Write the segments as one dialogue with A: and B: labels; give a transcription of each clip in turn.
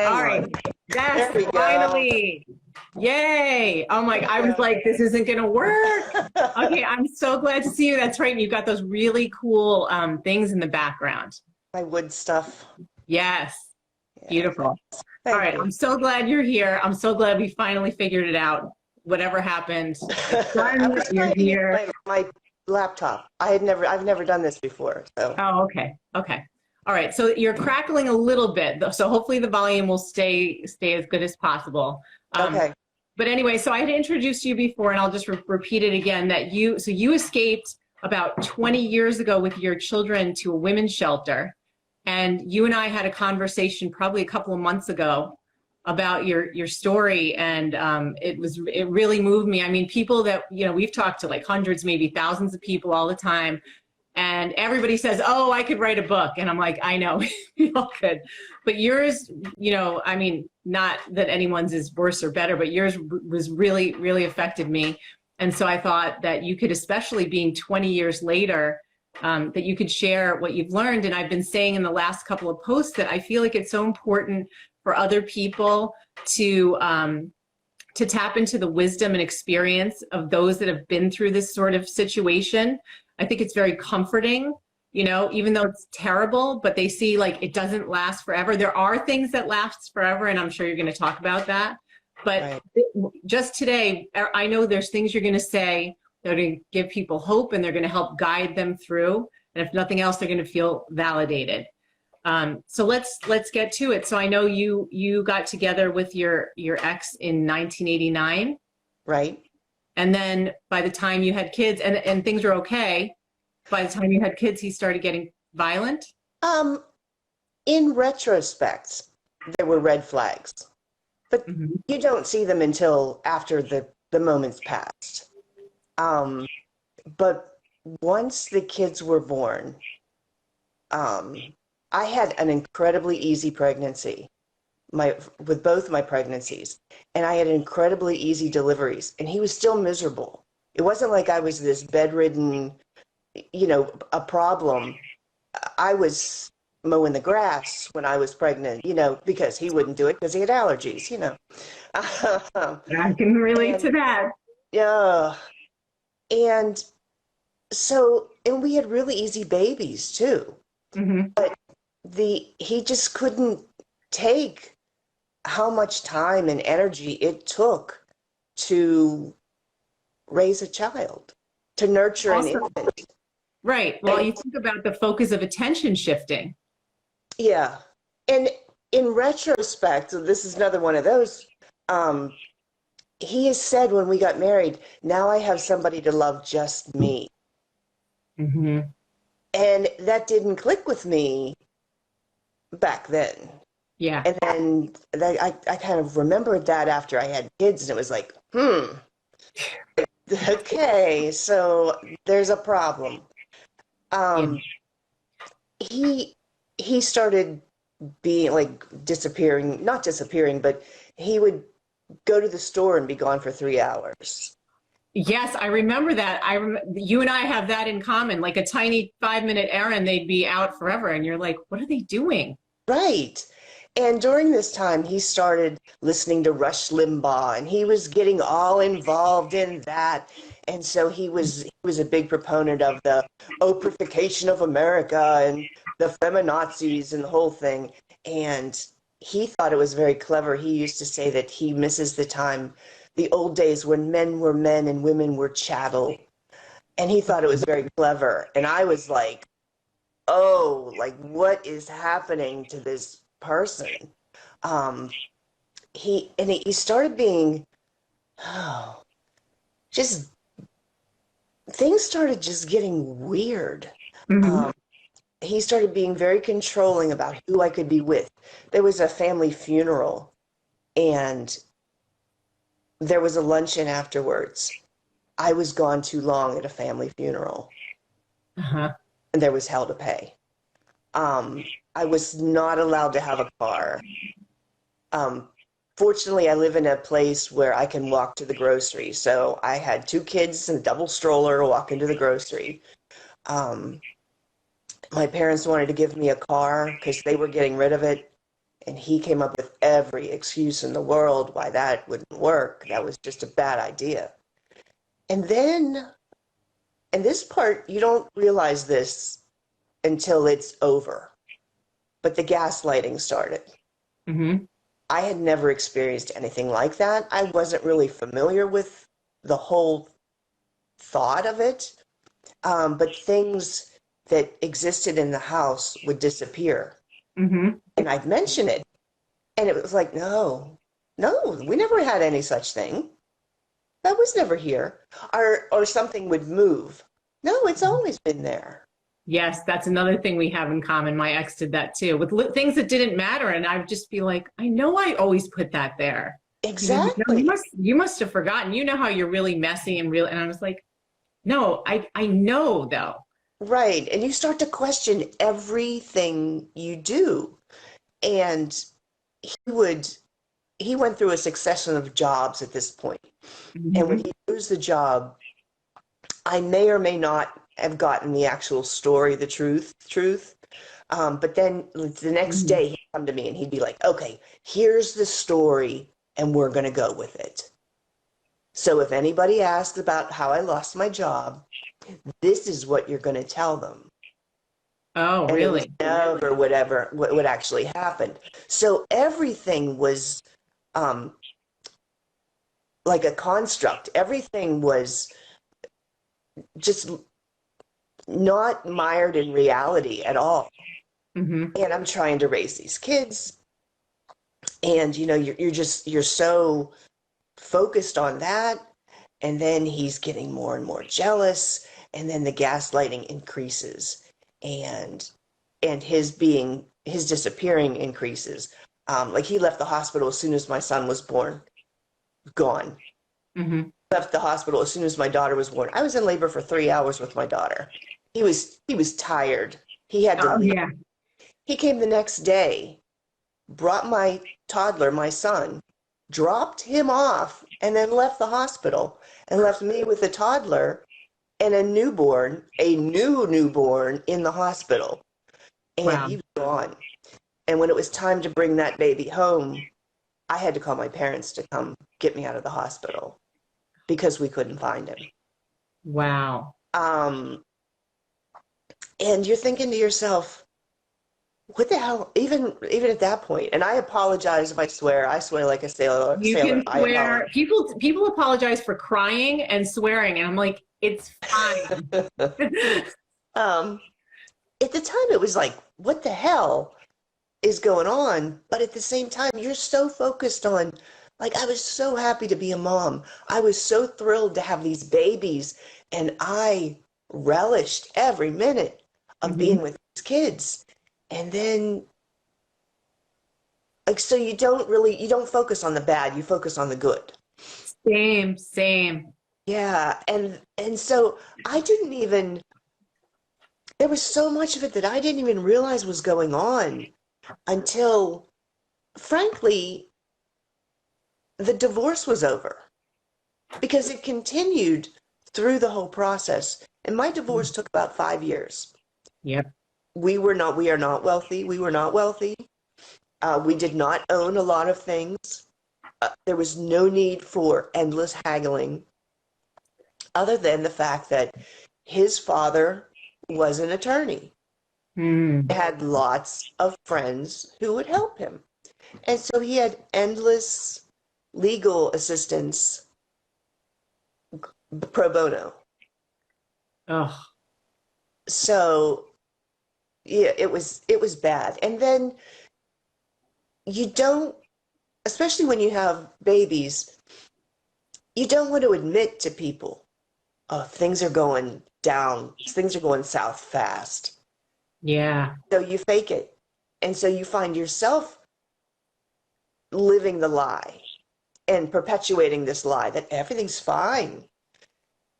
A: All
B: Hang
A: right.
B: on.
A: Yes,
B: There we go.
A: finally. Yay. Oh my, I was like, this isn't going to work. Okay, I'm so glad to see you. That's right. You've got those really cool things in the background.
B: My wood stuff.
A: Yes.
B: Yeah.
A: Beautiful. All
B: Thank
A: right.
B: you.
A: I'm so glad you're here. I'm so glad we finally figured it out. Whatever happened, it's
B: I
A: done.
B: was
A: You're
B: trying to use
A: here.
B: my laptop. I've never done this before. So
A: Oh, okay. Okay. All right. So you're crackling a little bit, so hopefully the volume will stay as good as possible.
B: okay.
A: But anyway, so I had introduced you before, and I'll just repeat it again, that you escaped about 20 years ago with your children to a women's shelter. And you and I had a conversation probably a couple of months ago about your story, and it really moved me. I mean, people that, we've talked to like hundreds, maybe thousands of people all the time, and everybody says, oh, I could write a book. And I'm like, I know, we all could. But yours, I mean, not that anyone's is worse or better, but yours was really, really affected me. And so I thought that you could, especially being 20 years later, that you could share what you've learned. And I've been saying in the last couple of posts that I feel like it's so important for other people to tap into the wisdom and experience of those that have been through this sort of situation. I think it's very comforting, even though it's terrible, but they see like it doesn't last forever. There are things that last forever, and I'm sure you're going to talk about that. But
B: Right.
A: Just today, I know there's things you're going to say that are going to give people hope, and they're going to help guide them through. And if nothing else, they're going to feel validated. So let's get to it. So I know you got together with your ex in 1989.
B: Right.
A: And then by the time you had kids, and things were okay, by the time you had kids, he started getting violent?
B: In retrospect, there were red flags, but you don't see them until after the moment's passed. But once the kids were born, I had an incredibly easy pregnancy. With both my pregnancies, and I had incredibly easy deliveries, and he was still miserable. It wasn't like I was this bedridden, a problem. I was mowing the grass when I was pregnant, because he wouldn't do it because he had allergies,
A: I can relate to that.
B: Yeah. And so, and we had really easy babies too. But he just couldn't take how much time and energy it took to raise a child, to nurture an infant.
A: Right. Well, you think about the focus of attention shifting.
B: Yeah. And in retrospect, so this is another one of those, he has said when we got married, now I have somebody to love just me. And that didn't click with me back then.
A: Yeah.
B: And then I kind of remembered that after I had kids, and it was like, okay, so there's a problem. He started being like disappearing, not disappearing, but he would go to the store and be gone for 3 hours.
A: Yes, I remember that. You and I have that in common, like a tiny 5-minute errand, they'd be out forever. And you're like, what are they doing?
B: Right. And during this time, he started listening to Rush Limbaugh, and he was getting all involved in that. And so he was a big proponent of the Oprahification of America and the feminazis and the whole thing. And he thought it was very clever. He used to say that he misses the old days when men were men and women were chattel. And he thought it was very clever. And I was like, oh, like what is happening to this person? He started being, things started just getting weird. He started being very controlling about who I could be with. There was a family funeral, and there was a luncheon afterwards. I was gone too long at a family funeral, and there was hell to pay. I was not allowed to have a car. Fortunately, I live in a place where I can walk to the grocery. So I had 2 kids and a double stroller walking to the grocery. My parents wanted to give me a car because they were getting rid of it. And he came up with every excuse in the world why that wouldn't work. That was just a bad idea. And then, and this part, you don't realize this until it's over, but the gaslighting started.
A: Mm-hmm.
B: I had never experienced anything like that. I wasn't really familiar with the whole thought of it, but things that existed in the house would disappear.
A: Mm-hmm.
B: And I'd mention it, and it was like, no, we never had any such thing. That was never here. Or something would move. No, it's always been there.
A: Yes, that's another thing we have in common. My ex did that too with things that didn't matter. And I'd just be like, I know I always put that there.
B: Exactly.
A: You must have forgotten. You know how you're really messy and real. And I was like, no, I know though.
B: Right. And you start to question everything you do. And he went through a succession of jobs at this point.
A: Mm-hmm.
B: And when he lose the job, I may or may not have gotten the actual story, the truth. But then the next day he'd come to me and he'd be like, okay, here's the story and we're going to go with it. So if anybody asks about how I lost my job, this is what you're going to tell them.
A: Oh,
B: and
A: really?
B: It was never what actually happened. So everything was like a construct. Everything was just not mired in reality at all.
A: Mm-hmm.
B: And I'm trying to raise these kids, and you're so focused on that, and then he's getting more and more jealous, and then the gaslighting increases, and his disappearing increases. Like he left the hospital as soon as my son was born, gone.
A: Mm-hmm.
B: Left the hospital as soon as my daughter was born. I was in labor for 3 hours with my daughter. He was tired. He had to leave.
A: Yeah.
B: He came the next day, brought my toddler, my son, dropped him off, and then left the hospital and left me with a toddler and a new newborn in the hospital. And
A: Wow.
B: he was gone. And when it was time to bring that baby home, I had to call my parents to come get me out of the hospital because we couldn't find him.
A: Wow.
B: And you're thinking to yourself, what the hell, even at that point, and I apologize if I swear like a sailor.
A: You can swear. People apologize for crying and swearing, and I'm like, it's fine.
B: At the time, it was like, what the hell is going on? But at the same time, you're so focused on, like, I was so happy to be a mom. I was so thrilled to have these babies, and I relished every minute of being with these kids. And then, like, so you don't focus on the bad, you focus on the good.
A: Same.
B: Yeah, and so there was so much of it that I didn't even realize was going on until, frankly, the divorce was over. Because it continued through the whole process. And my divorce took about 5 years.
A: Yep.
B: We are not wealthy. We were not wealthy. We did not own a lot of things. There was no need for endless haggling, other than the fact that his father was an attorney. He had lots of friends who would help him. And so he had endless legal assistance pro bono.
A: Oh.
B: So yeah, it was bad. And then you don't, especially when you have babies, you don't want to admit to people, oh, things are going down, things are going south fast.
A: Yeah.
B: So you fake it. And so you find yourself living the lie and perpetuating this lie that everything's fine.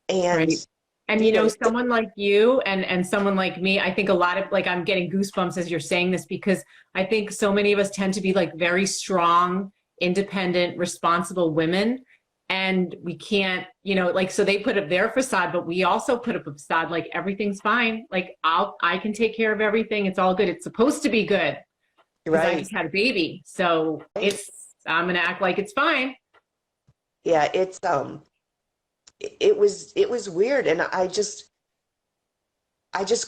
B: And
A: right. And someone like you and someone like me, I think a lot of, like, I'm getting goosebumps as you're saying this, because I think so many of us tend to be like very strong, independent, responsible women. And we can't, so they put up their facade, but we also put up a facade like everything's fine. Like I can take care of everything. It's all good. It's supposed to be good. because I
B: Right.
A: just had a baby. So I'm going to act like it's fine.
B: Yeah, it was weird, and I just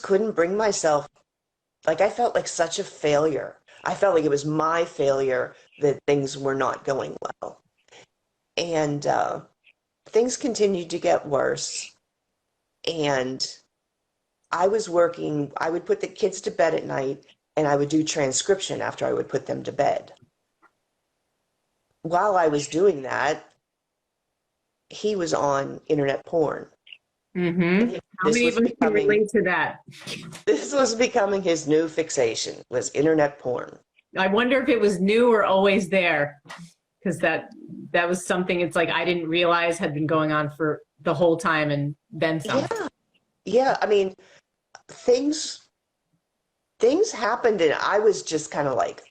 B: couldn't bring myself. Like, I felt like such a failure. I felt like it was my failure that things were not going well. And things continued to get worse. And I was working, I would put the kids to bed at night, and I would do transcription after I would put them to bed. While I was doing that, he was on internet porn.
A: Mm-hmm. How
B: This
A: many of
B: was
A: us can
B: becoming
A: relate to that?
B: this was becoming his new fixation, was internet porn.
A: I wonder if it was new or always there, because that was something. It's like I didn't realize had been going on for the whole time, and then some.
B: Yeah, yeah. I mean, things things happened, and I was just kind of like,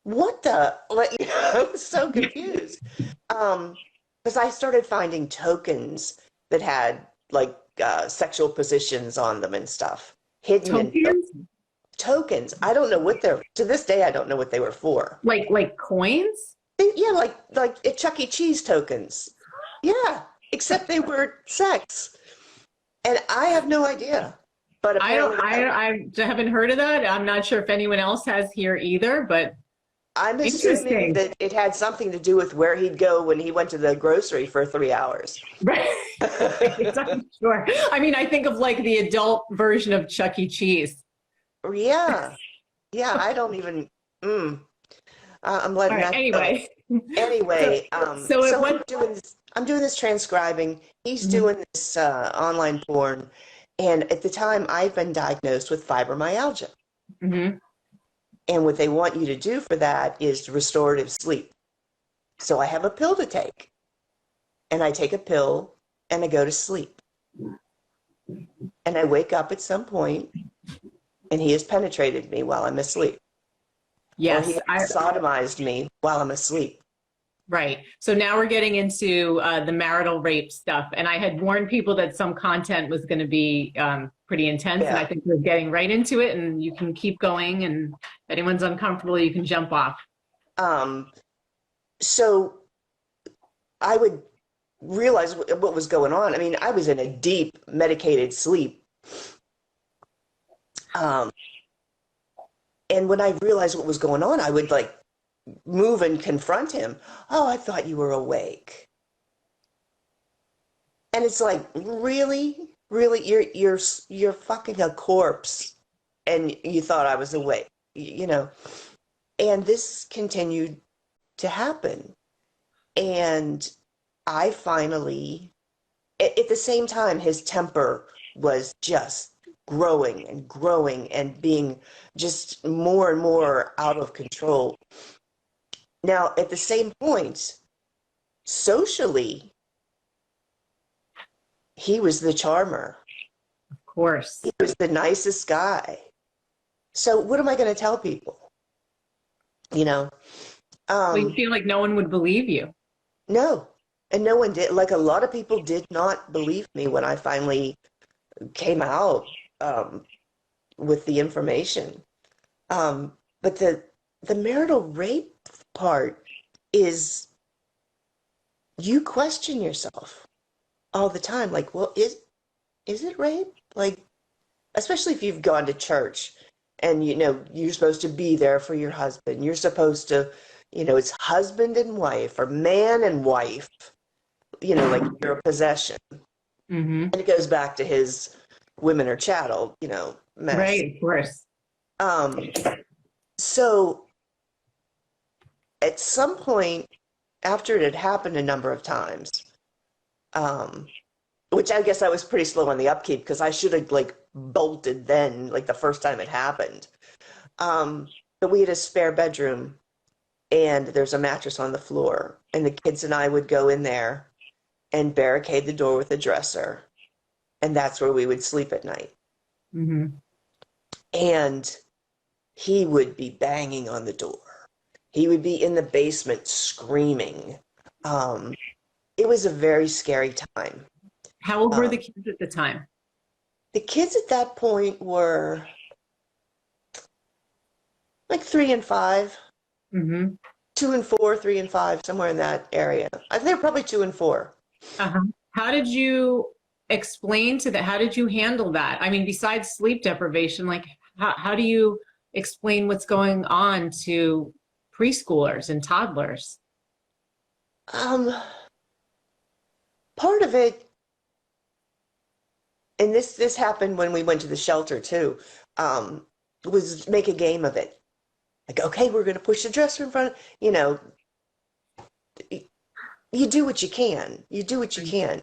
B: what the? Like, I was so confused. Because I started finding tokens that had like sexual positions on them and stuff hidden in
A: Tokens,
B: tokens. I don't know what they're, to this day, I don't know what they were for.
A: like coins.
B: Yeah, like Chuck E. Cheese tokens. Yeah, except they were sex. And I have no idea. But
A: I don't.
B: apparently
A: I haven't heard of that. I'm not sure if anyone else has here either. But
B: I'm assuming
A: interesting.
B: that it had something to do with where he'd go when he went to the grocery for 3 hours.
A: Right. I'm sure. I mean, I think of like the adult version of Chuck E. Cheese.
B: Yeah. Yeah, I don't even. I'm
A: All
B: letting
A: right.
B: that
A: Anyway.
B: go. Anyway,
A: So it
B: so
A: went.
B: I'm doing this transcribing. He's doing this online porn. And at the time, I've been diagnosed with fibromyalgia.
A: Mm-hmm.
B: And what they want you to do for that is restorative sleep. So I have a pill to take. And I take a pill and I go to sleep. And I wake up at some point and he has penetrated me while I'm asleep.
A: Yes.
B: Or he has sodomized me while I'm asleep.
A: Right. So now we're getting into the marital rape stuff. And I had warned people that some content was going to be pretty intense. And I think we're getting right into it. And you can keep going. And if anyone's uncomfortable, you can jump off.
B: So I would realize what was going on. I mean, I was in a deep medicated sleep. And when I realized what was going on, I would like move and confront him. Oh, I thought you were awake. And it's like, really? Really? You're fucking a corpse and you thought I was awake, you know? And this continued to happen. And I finally, at the same time, his temper was just growing and growing and being just more and more out of control. Now, at the same point, socially, he was the charmer.
A: Of course.
B: He was the nicest guy. So what am I going to tell people? You know?
A: Well, you feel like no one would believe you.
B: No. And no one did. Like, a lot of people did not believe me when I finally came out with the information. But the marital rape part is you question yourself all the time. Like, well, is it rape? Like, especially if you've gone to church and, you know, you're supposed to be there for your husband. You're supposed to, you know, it's husband and wife or man and wife, you know, like you're a possession.
A: Mm-hmm.
B: And it goes back to his women are chattel, you know, mess.
A: Right, of course.
B: So at some point after it had happened a number of times, which I guess I was pretty slow on the upkeep because I should have like bolted then, like the first time it happened. But we had a spare bedroom and there's a mattress on the floor and the kids and I would go in there and barricade the door with a dresser. And that's where we would sleep at night.
A: Mm-hmm.
B: And he would be banging on the door. He would be in the basement screaming. It was a very scary time.
A: How old were the kids at the time?
B: The kids at that point were like 3 and 5,
A: Mm-hmm.
B: 2 and 4, 3 and 5, somewhere in that area. I think they're probably 2 and 4.
A: Uh-huh. How did you explain to that? How did you handle that? I mean, besides sleep deprivation, like how do you explain what's going on to preschoolers and toddlers?
B: Um, Part of it, and this happened when we went to the shelter too, was make a game of it. Like, okay, we're going to push the dresser in front. You do what you can. You do what you can.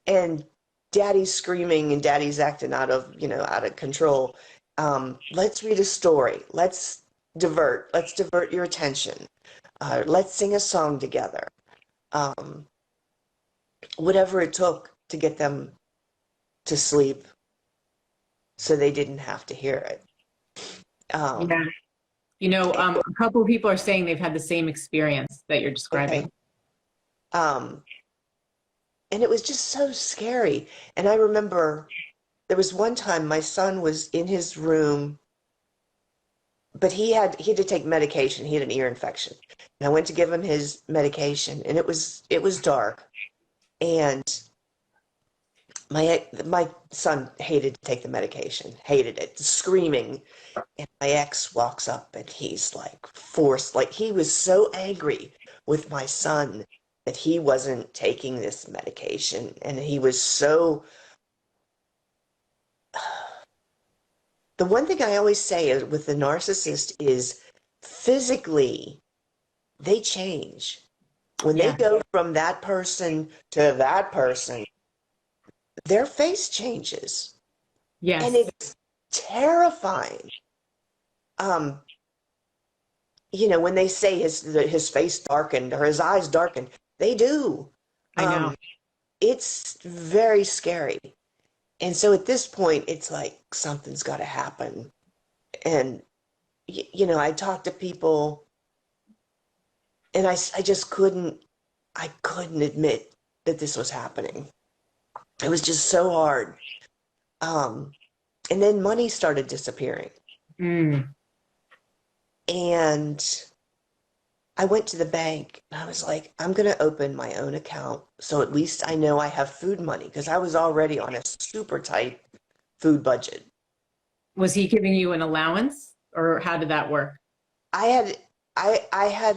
B: And daddy's screaming and daddy's acting out of control. Let's read a story. Let's divert. Let's divert your attention. Let's sing a song together. Um, Whatever it took to get them to sleep so they didn't have to hear it.
A: Yeah. A couple of people are saying they've had the same experience that you're describing.
B: Okay. And it was just so scary. And I remember there was one time my son was in his room, but he had to take medication. He had an ear infection. And I went to give him his medication, and it was dark. And my son hated to take the medication, hated it, screaming. And my ex walks up and he's like forced, like he was so angry with my son that he wasn't taking this medication. And he was so, the one thing I always say with the narcissist is physically they change. When they go from that person to that person, their face changes.
A: Yes.
B: And it's terrifying. When they say his face darkened or his eyes darkened, they do.
A: I know.
B: It's very scary. And so at this point, it's like something's got to happen. And, I talk to people and I just couldn't admit that this was happening. It was just so hard. And then money started disappearing.
A: Mm.
B: And I went to the bank and I was like, I'm going to open my own account so at least I know I have food money, because I was already on a super tight food budget.
A: Was he giving you an allowance, or how did that work?
B: I had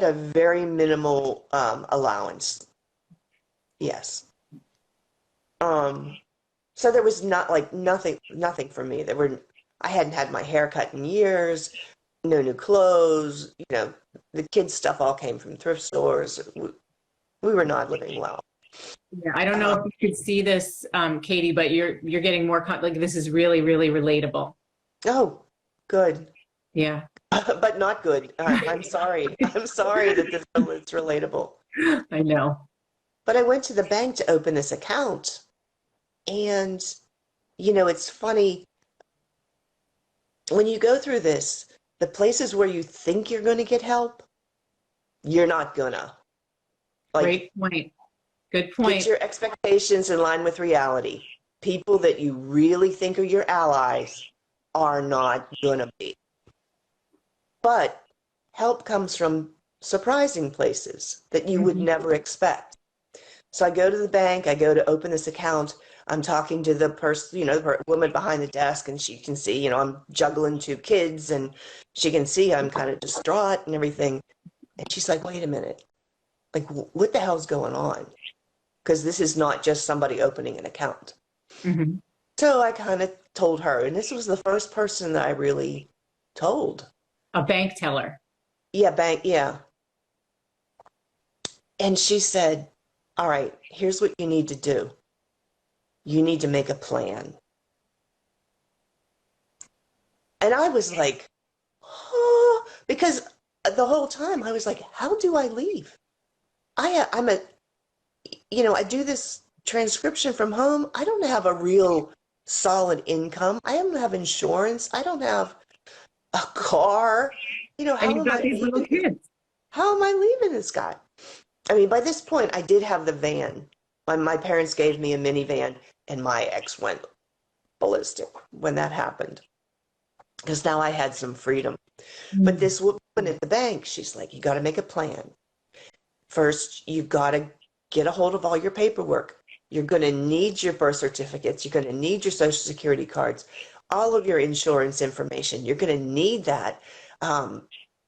B: a very minimal allowance. Yes. So there was nothing for me. I hadn't had my hair cut in years, no new clothes, the kids' stuff all came from thrift stores. We were not living well.
A: Yeah, I don't know if you could see this, Katie, but you're getting more like this is really, really relatable.
B: Oh, good.
A: Yeah.
B: But not good. I'm sorry. I'm sorry that this is relatable.
A: I know.
B: But I went to the bank to open this account. And, it's funny. When you go through this, the places where you think you're going to get help, you're not gonna.
A: Great point. Good point.
B: Get your expectations in line with reality. People that you really think are your allies are not gonna be. But help comes from surprising places that you would never expect. So I go to the bank, I go to open this account. I'm talking to the person, the woman behind the desk, and she can see, I'm juggling 2 kids, and she can see I'm kind of distraught and everything. And she's like, wait a minute, like, what the hell's going on? Because this is not just somebody opening an account.
A: Mm-hmm.
B: So I kind of told her, and this was the first person that I really told.
A: A bank teller.
B: Yeah, bank, yeah. And she said, all right, here's what you need to do. You need to make a plan. And I was like, oh, because the whole time I was like, how do I leave? I do this transcription from home. I don't have a real solid income. I don't have insurance. I don't have a car. How
A: And you've
B: am I
A: got these little
B: leaving?
A: kids.
B: How am I leaving this guy? I mean, by this point, I did have the van. My parents gave me a minivan, and my ex went ballistic when that happened. because now I had some freedom. But
A: Mm.
B: this woman at the bank, she's like, you got to make a plan. First, you've got to get a hold of all your paperwork. You're going to need your birth certificates. You're going to need your social security cards, all of your insurance information. You're going to need that.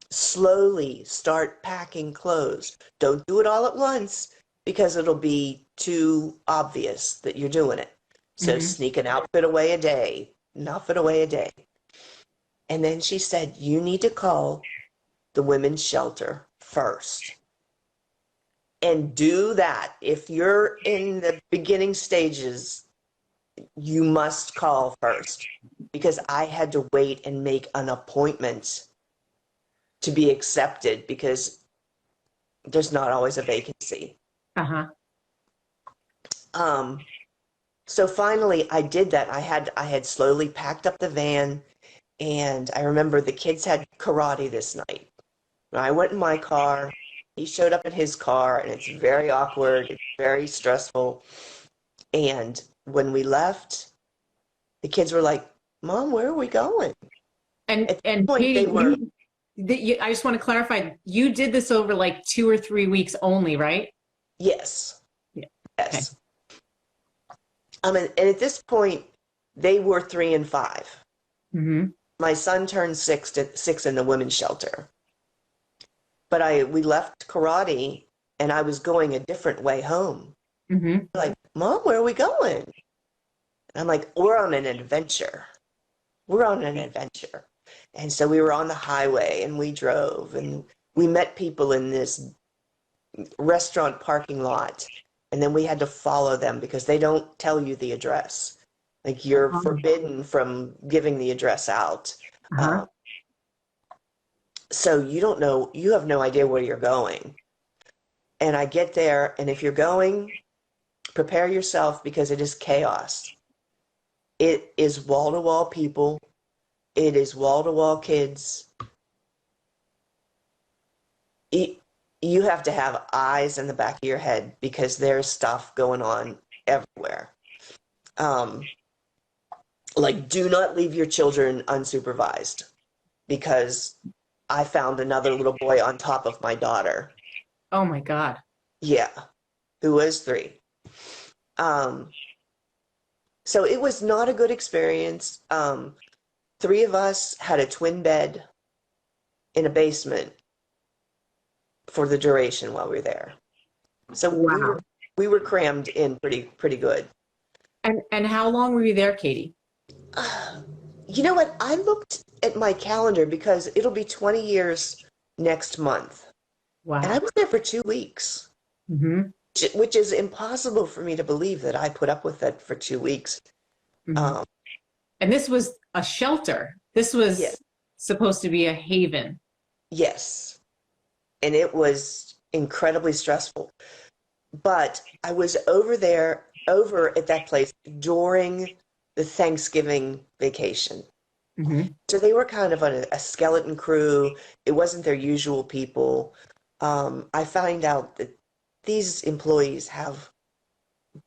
B: Slowly start packing clothes. Don't do it all at once because it'll be too obvious that you're doing it. So
A: Mm-hmm.
B: sneak an outfit away a day, an outfit away a day. And then she said, you need to call the women's shelter first. And do that. If you're in the beginning stages, you must call first, because I had to wait and make an appointment to be accepted because there's not always a vacancy.
A: Uh-huh.
B: So finally I did that. I had slowly packed up the van, and I remember the kids had karate this night. I went in my car. He showed up in his car, and it's very awkward. It's very stressful. And when we left, the kids were like, Mom, where are we going?
A: And
B: At that
A: and
B: point,
A: Katie,
B: they were,
A: I just want to clarify, you did this over like 2 or 3 weeks only, right?
B: yes,
A: Yeah.
B: yes. And at this point, they were 3 and 5.
A: Mm-hmm.
B: My son turned six in the women's shelter. But we left karate, and I was going a different way home.
A: Mm-hmm.
B: Like, Mom, where are we going? And I'm like, we're on an adventure. We're on an adventure. And so we were on the highway, and we drove, and we met people in this restaurant parking lot. And then we had to follow them because they don't tell you the address. Like, you're forbidden from giving the address out.
A: Uh-huh.
B: So you have no idea where you're going. And I get there, and if you're going, prepare yourself because it is chaos. It is wall-to-wall people. It is wall-to-wall kids. You have to have eyes in the back of your head because there's stuff going on everywhere. Like, do not leave your children unsupervised, because I found another little boy on top of my daughter.
A: Oh my God.
B: Yeah, who was 3. So it was not a good experience. 3 of us had a twin bed in a basement for the duration while we were there. So
A: Wow.
B: we were crammed in pretty good.
A: And how long were you there, Katie?
B: You know what? I looked at my calendar because it'll be 20 years next month. And I
A: Wow.
B: was there for 2 weeks,
A: Mm-hmm.
B: which is impossible for me to believe that I put up with that for 2 weeks.
A: Mm-hmm. And this was a shelter. This was
B: Yeah.
A: supposed to be a haven.
B: Yes. And it was incredibly stressful. But I was over at that place during the Thanksgiving vacation.
A: Mm-hmm.
B: So they were kind of a skeleton crew. It wasn't their usual people. I find out that these employees have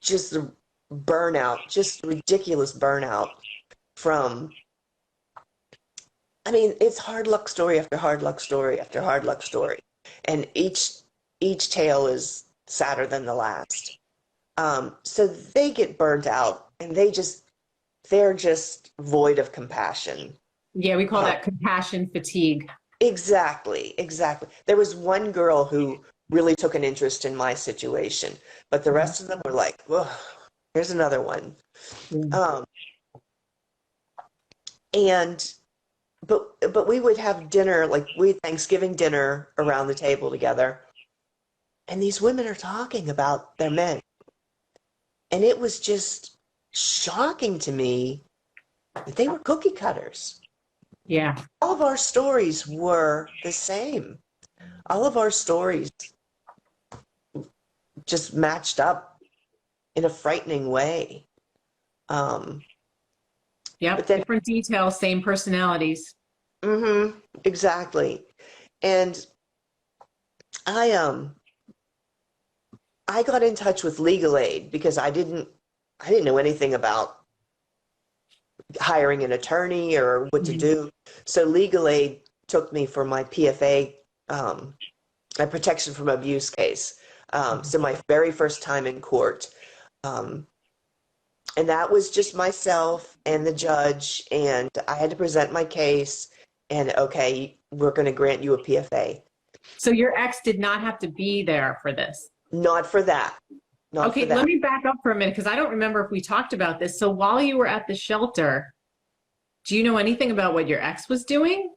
B: just the burnout, just ridiculous burnout from, I mean, it's hard luck story after hard luck story after hard luck story. And each tale is sadder than the last. So they get burnt out, and they're just void of compassion.
A: Yeah, we call that compassion fatigue.
B: Exactly. There was one girl who really took an interest in my situation, but the rest of them were like, "Whoa, here's another one."
A: Yeah.
B: But we would have dinner, like we Thanksgiving dinner around the table together, and these women are talking about their men, and it was just shocking to me that they were cookie cutters.
A: Yeah.
B: All of our stories were the same. All of our stories just matched up in a frightening way.
A: Yep.
B: But then,
A: Different details, same personalities.
B: exactly. And I got in touch with legal aid because I didn't know anything about hiring an attorney or what to do. So legal aid took me for my PFA, my protection from abuse case. So my very first time in court. And that was just myself and the judge, and I had to present my case, and okay, we're going to grant you a PFA.
A: So your ex did not have to be there for this?
B: Not for that. Not
A: Okay,
B: for that.
A: let me back up for a minute because I don't remember if we talked about this. So while you were at the shelter, do you know anything about what your ex was doing?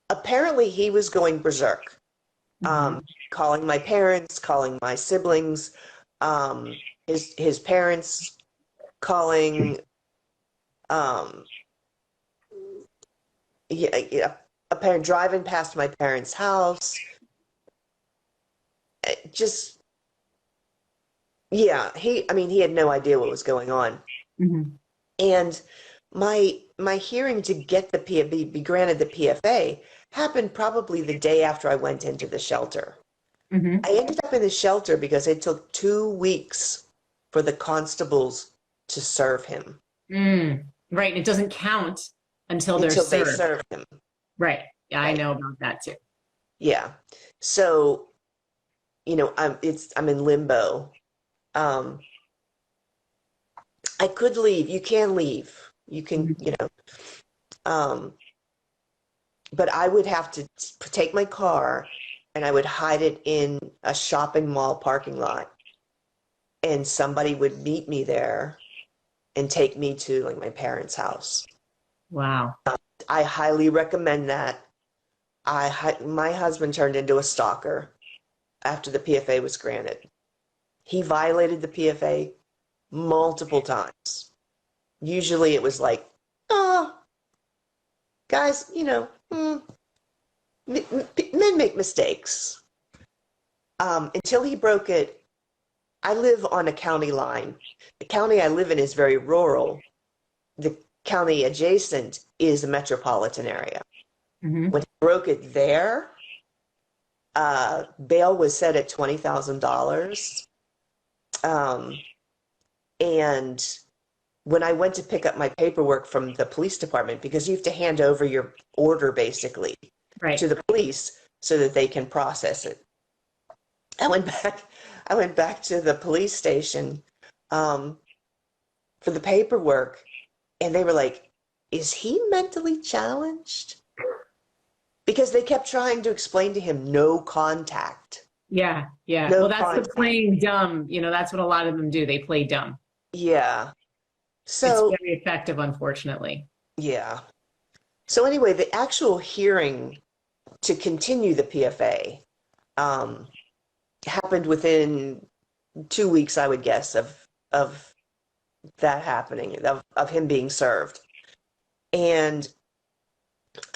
B: Apparently, he was going berserk, calling my parents, calling my siblings, his parents, calling, a parent driving past my parents' house. Just, yeah, he had no idea what was going on. And my hearing to get the be granted the PFA happened probably the day after I went into the shelter. I ended up in the shelter because it took 2 weeks for the constables to serve him.
A: Right, and it doesnn't count until
B: they
A: served.
B: serve him.
A: Right. Yeah,
B: Right.
A: I know about that too.
B: Yeah. So, I'm in limbo. I could leave. You can leave. You can, but I would have to take my car and I would hide it in a shopping mall parking lot. And somebody would meet me there and take me to like my parents' house.
A: Wow.
B: I highly recommend that. My husband turned into a stalker after the PFA was granted. He violated the PFA multiple times. Usually it was like, oh, guys, men make mistakes. Until he broke it. I live on a county line. The county I live in is very rural. The county adjacent is a metropolitan area. When he broke it there, bail was set at $20,000. And when I went to pick up my paperwork from the police department, because you have to hand over your order basically to the police so that they can process it. I went back to the police station for the paperwork, and they were like, is he mentally challenged? Because they kept trying to explain to him no contact.
A: Yeah.
B: No
A: Well, that's
B: contact.
A: the playing dumb. That's what a lot of them do. They play dumb.
B: Yeah. So
A: it's very effective, unfortunately.
B: Yeah. So anyway, the actual hearing to continue the PFA happened within 2 weeks, I would guess, of that happening, of him being served. And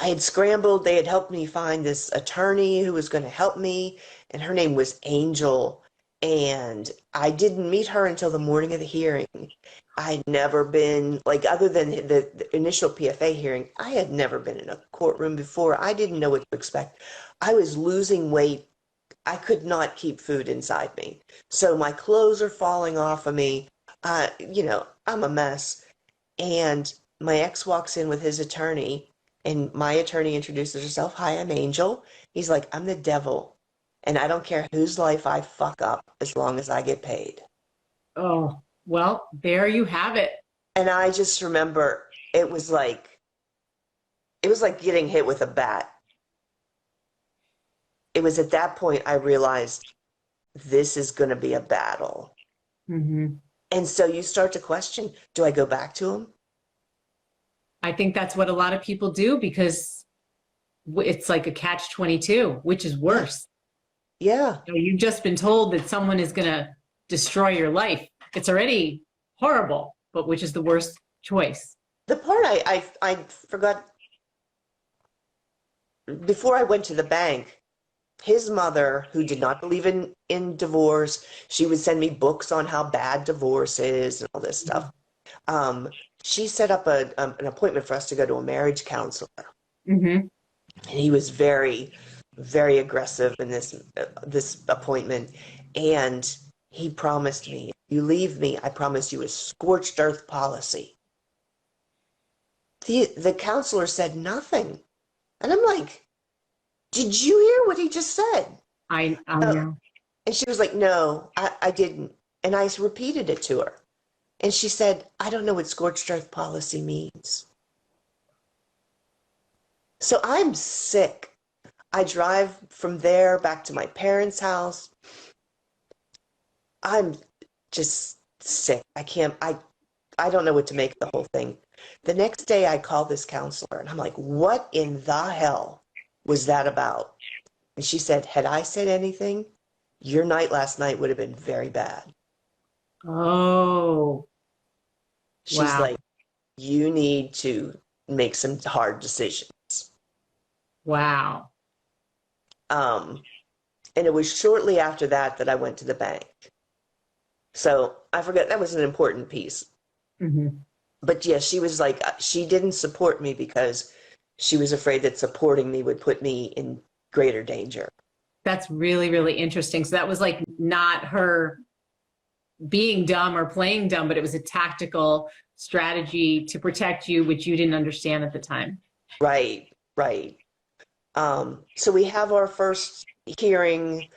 B: I had scrambled. They had helped me find this attorney who was going to help me, and her name was Angel. And I didn't meet her until the morning of the hearing. I'd never been, like, other than the initial PFA hearing, I had never been in a courtroom before. I didn't know what to expect. I was losing weight. I could not keep food inside me. So my clothes are falling off of me. I'm a mess. And my ex walks in with his attorney, and my attorney introduces herself. Hi, I'm Angel. He's like, I'm the devil. And I don't care whose life I fuck up as long as I get paid.
A: Oh, well, there you have it.
B: And I just remember it was like getting hit with a bat. It was at that point I realized this is going to be a battle. And so you start to question, do I go back to him?
A: I think that's what a lot of people do because it's like a catch-22, which is worse.
B: Yeah.
A: You've just been told that someone is going to destroy your life. It's already horrible, but which is the worst choice?
B: The part I forgot, before I went to the bank, his mother, who did not believe in divorce, she would send me books on how bad divorce is and all this stuff. She set up an appointment for us to go to a marriage counselor. And he was very, very aggressive in this appointment. And he promised me, if you leave me, I promise you a scorched earth policy. the counselor said nothing. And I'm like, did you hear what he just said?
A: I know.
B: And she was like, no, I didn't. And I repeated it to her. And she said, I don't know what scorched earth policy means. So I'm sick. I drive from there back to my parents' house. I'm just sick. I don't know what to make of the whole thing. The next day I called this counselor and I'm like, what in the hell was that about? And she said, had I said anything, your night last night would have been very bad.
A: Oh,
B: She's
A: wow.
B: like, you need to make some hard decisions.
A: Wow.
B: And it was shortly after that I went to the bank. So I forget, that was an important piece.
A: Mm-hmm.
B: But yeah, she was like, she didn't support me because she was afraid that supporting me would put me in greater danger.
A: That's really, really interesting. So that was like not her being dumb or playing dumb, but it was a tactical strategy to protect you, which you didn't understand at the time.
B: Right, right. So we have our first hearing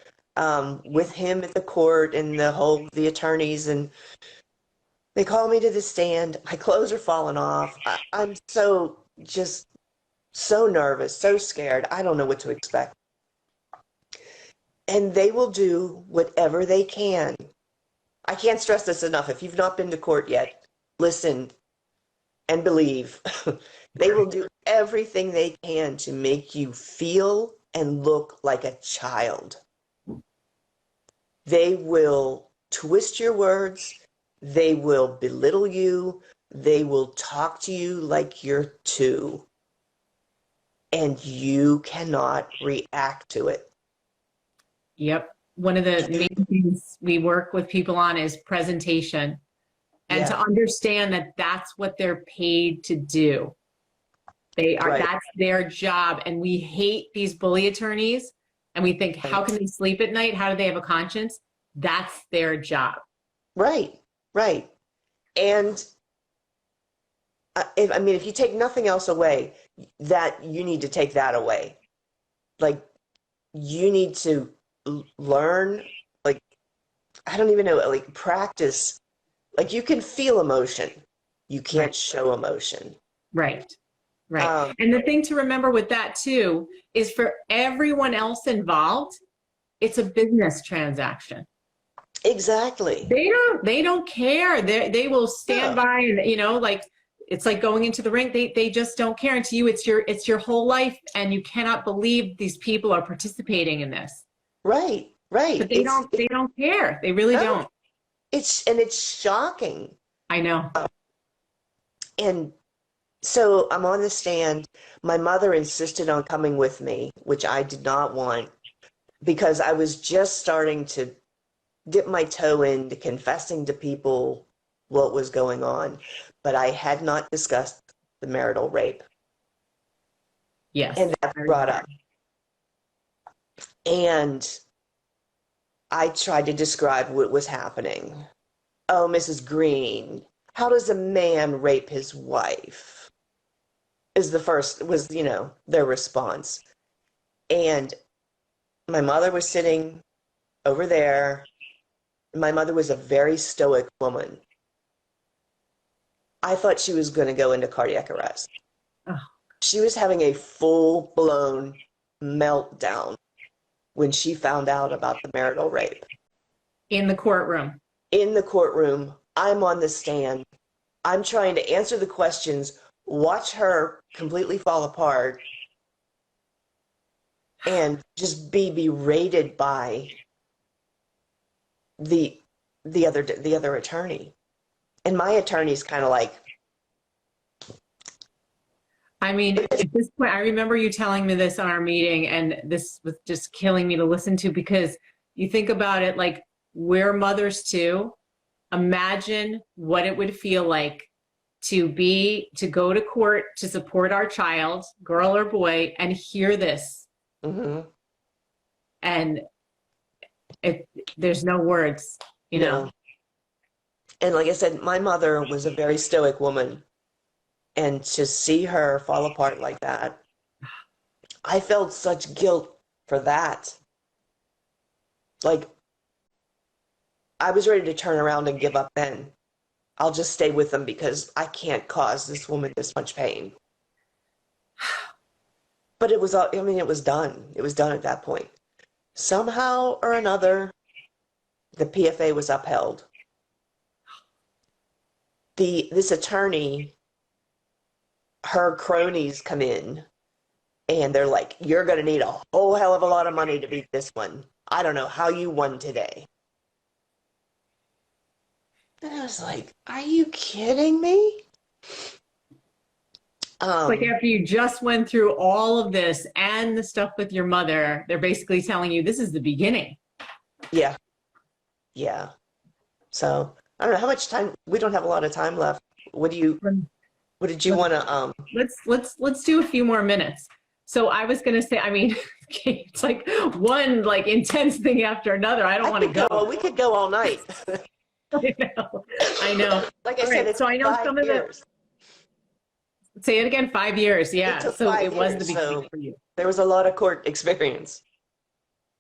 B: with him at the court and the attorneys, and they call me to the stand. My clothes are falling off. I'm just so nervous, so scared. I don't know what to expect. And they will do whatever they can. I can't stress this enough. If you've not been to court yet, listen and believe. They will do everything they can to make you feel and look like a child. They will twist your words. They will belittle you. They will talk to you like you're two. And you cannot react to it.
A: Yep. One of the main things we work with people on is presentation, and to understand that that's what they're paid to do. They are, that's their job. And we hate these bully attorneys and we think, how can they sleep at night? How do they have a conscience? That's their job.
B: Right, right. And if you take nothing else away, that you need to take that away. Like, you need to learn, like, I don't even know, like, practice. Like, you can feel emotion. You can't show emotion.
A: Right. Right. And the thing to remember with that too, is for everyone else involved, it's a business transaction.
B: Exactly.
A: They don't care. They will stand by and, you know, like, it's like going into the ring. They just don't care. And to you, it's your whole life. And you cannot believe these people are participating in this.
B: Right. Right.
A: But they don't care. They really don't.
B: It's shocking.
A: I know.
B: And so I'm on the stand. My mother insisted on coming with me, which I did not want, because I was just starting to dip my toe into confessing to people what was going on, but I had not discussed the marital rape.
A: Yes.
B: And that brought up. And I tried to describe what was happening. Oh, Mrs. Green, how does a man rape his wife? Was their response. And my mother was sitting over there. My mother was a very stoic woman. I thought she was going to go into cardiac arrest.
A: Oh.
B: She was having a full-blown meltdown when she found out about the marital rape.
A: In the courtroom.
B: In the courtroom, I'm on the stand. I'm trying to answer the questions, watch her completely fall apart, and just be berated by the other attorney. And my attorney's kind of like,
A: I mean, at this point, I remember you telling me this on our meeting, and this was just killing me to listen to, because you think about it, like, we're mothers too. Imagine what it would feel like to go to court to support our child, girl or boy, and hear this.
B: mm-hmm.
A: And there's no words, you know.
B: And like I said, my mother was a very stoic woman. And to see her fall apart like that, I felt such guilt for that. Like, I was ready to turn around and give up then. I'll just stay with them because I can't cause this woman this much pain. But it was, I mean, it was done. It was done at that point. Somehow or another, the PFA was upheld. This attorney, her cronies come in and they're like, you're going to need a whole hell of a lot of money to beat this one. I don't know how you won today. And I was like, are you kidding me?
A: Like after you just went through all of this and the stuff with your mother, they're basically telling you this is the beginning.
B: Yeah. Yeah. So I don't know how much time. We don't have a lot of time left. What did you want to
A: Let's do a few more minutes. So I was going to say, I mean, okay, it's like one like intense thing after another. I don't want to go.
B: We could go all night.
A: I know.
B: Like I said, it's
A: so I know some of the. Say it again. 5 years. Yeah. So it was the beginning for you.
B: There was a lot of court experience.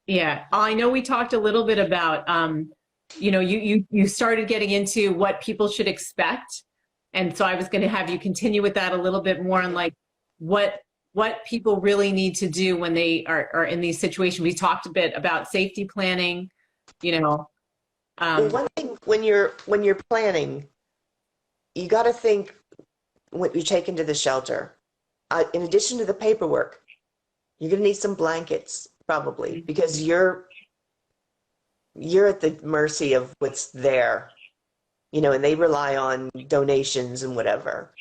A: Yeah. I know we talked a little bit about, you started getting into what people should expect. And so I was going to have you continue with that a little bit more on like what people really need to do when they are in these situations. We talked a bit about safety planning,
B: Well, one thing when you're planning, you got to think what you take into the shelter. In addition to the paperwork, you're going to need some blankets probably because you're at the mercy of what's there, and they rely on donations and whatever.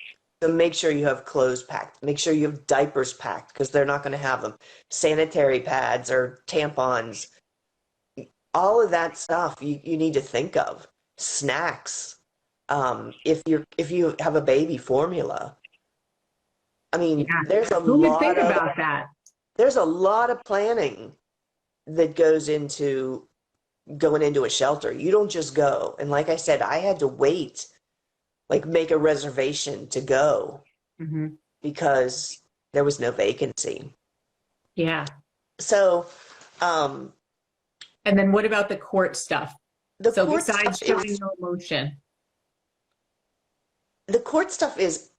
B: So make sure you have clothes packed. Make sure you have diapers packed because they're not going to have them. Sanitary pads or tampons. All of that stuff you need to think of. Snacks. If you have a baby, formula. I mean, there's a lot of planning that goes into going into a shelter. You don't just go. And like I said, I had to wait, like make a reservation to go because there was no vacancy.
A: Yeah.
B: So,
A: and then what about the court stuff? So besides showing no emotion.
B: The court stuff is